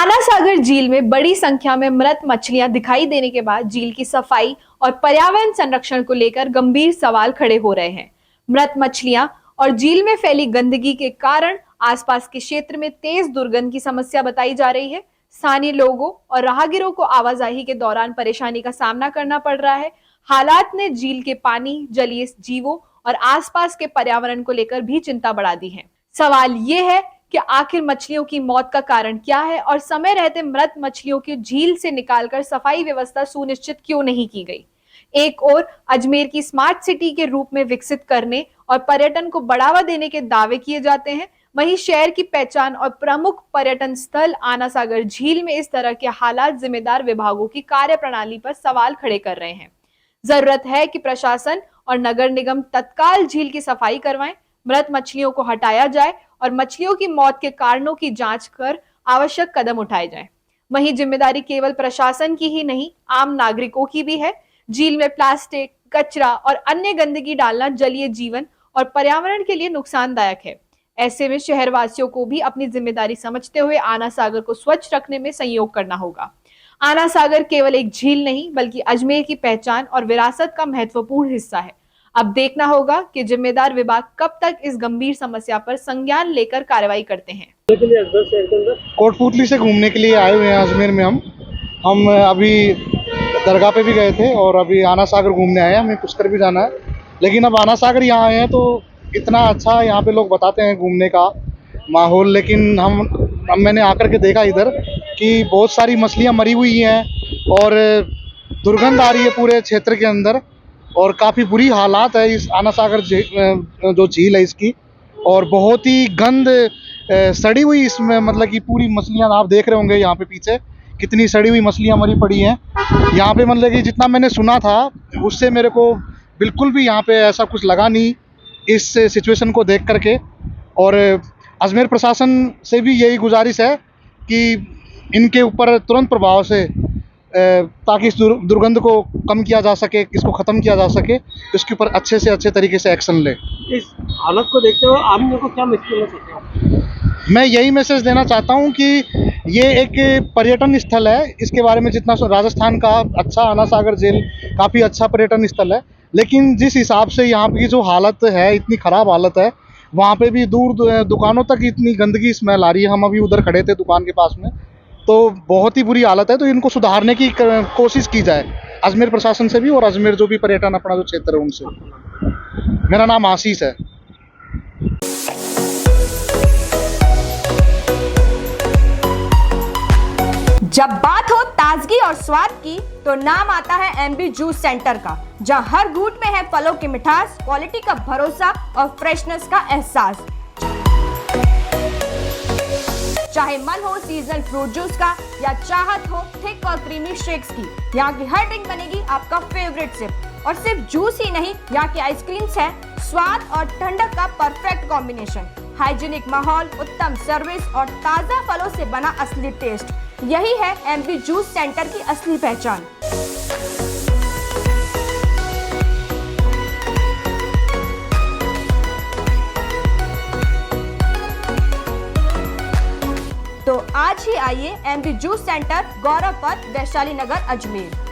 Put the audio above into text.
आना सागर झील में बड़ी संख्या में मृत मछलियां दिखाई देने के बाद झील की सफाई और पर्यावरण संरक्षण को लेकर गंभीर सवाल खड़े हो रहे हैं। मृत मछलियां और झील में फैली गंदगी के कारण आसपास के क्षेत्र में तेज दुर्गंध की समस्या बताई जा रही है। स्थानीय लोगों और राहगीरों को आवाजाही के दौरान परेशानी का सामना करना पड़ रहा है। हालात ने झील के पानी, जलीय जीवों और आसपास के पर्यावरण को लेकर भी चिंता बढ़ा दी है। सवाल ये है कि आखिर मछलियों की मौत का कारण क्या है और समय रहते मृत मछलियों की झील से निकालकर सफाई व्यवस्था सुनिश्चित क्यों नहीं की गई। एक ओर अजमेर की स्मार्ट सिटी के रूप में विकसित करने और पर्यटन को बढ़ावा देने के दावे किए जाते हैं, वहीं शहर की पहचान और प्रमुख पर्यटन स्थल आना सागर झील में इस तरह के हालात जिम्मेदार विभागों की कार्यप्रणाली पर सवाल खड़े कर रहे हैं। जरूरत है कि प्रशासन और नगर निगम तत्काल झील की सफाई करवाएं, मृत मछलियों को हटाया जाए और मछलियों की मौत के कारणों की जांच कर आवश्यक कदम उठाए जाएं। वहीं जिम्मेदारी केवल प्रशासन की ही नहीं, आम नागरिकों की भी है। झील में प्लास्टिक, कचरा और अन्य गंदगी डालना जलीय जीवन और पर्यावरण के लिए नुकसानदायक है। ऐसे में शहरवासियों को भी अपनी जिम्मेदारी समझते हुए आना सागर को स्वच्छ रखने में सहयोग करना होगा। आना सागर केवल एक झील नहीं बल्कि अजमेर की पहचान और विरासत का महत्वपूर्ण हिस्सा है। अब देखना होगा कि जिम्मेदार विभाग कब तक इस गंभीर समस्या पर संज्ञान लेकर कार्रवाई करते हैं। कोटपूतली से घूमने के लिए आए हुए हैं अजमेर में। हम अभी दरगाह पे भी गए थे और अभी आना सागर घूमने आए हैं। हमें पुष्कर भी जाना है, लेकिन अब आना सागर यहाँ आए हैं तो इतना अच्छा यहाँ पे लोग बताते हैं घूमने का माहौल, लेकिन हम मैंने आकर के देखा इधर कि बहुत सारी मछलियाँ मरी हुई हैं और दुर्गंध आ रही है पूरे क्षेत्र के अंदर और काफ़ी बुरी हालात है इस आना सागर जो झील है इसकी, और बहुत ही गंद सड़ी हुई इसमें, मतलब कि पूरी मछलियाँ आप देख रहे होंगे यहाँ पे पीछे कितनी सड़ी हुई मछलियाँ मरी पड़ी हैं यहाँ पे। मतलब कि जितना मैंने सुना था उससे मेरे को बिल्कुल भी यहाँ पे ऐसा कुछ लगा नहीं इस सिचुएशन को देख करके। और अजमेर प्रशासन से भी यही गुजारिश है कि इनके ऊपर तुरंत प्रभाव से ताकि इस दुर्गंध को कम किया जा सके, इसको ख़त्म किया जा सके, इसके ऊपर अच्छे से अच्छे तरीके से एक्शन ले। इस हालत को देखते हुए आम लोगों को क्या मैसेज देना चाहते हैं? मैं यही मैसेज देना चाहता हूँ कि ये एक पर्यटन स्थल है। इसके बारे में जितना राजस्थान का अच्छा आना सागर झील काफ़ी अच्छा पर्यटन स्थल है, लेकिन जिस हिसाब से यहाँ की जो हालत है, इतनी ख़राब हालत है, वहाँ पे भी दूर दुकानों तक इतनी गंदगी स्मेल आ रही है। हम अभी उधर खड़े थे दुकान के पास में, तो बहुत ही बुरी हालत है। तो इनको सुधारने की कोशिश की जाए अजमेर प्रशासन से भी और अजमेर जो भी पर्यटन अपना जो क्षेत्र है उनसे। मेरा नाम आशीष है। जब बात हो ताजगी और स्वाद की तो नाम आता है एमबी जूस सेंटर का, जहां हर घूंट में है फलों की मिठास, क्वालिटी का भरोसा और फ्रेशनेस का एहसास। चाहे मन हो सीजनल फ्रूट जूस का या चाहत हो थिक और क्रीमी शेक्स की, यहाँ की हर ड्रिंक बनेगी आपका फेवरेट सिप। और सिर्फ जूस ही नहीं, यहाँ की आइसक्रीम्स है स्वाद और ठंडक का परफेक्ट कॉम्बिनेशन। हाइजीनिक माहौल, उत्तम सर्विस और ताजा फलों से बना असली टेस्ट, यही है एमबी जूस सेंटर की असली पहचान। तो आज ही आइए एमबी जूस सेंटर, गौरव पथ, वैशाली नगर, अजमेर।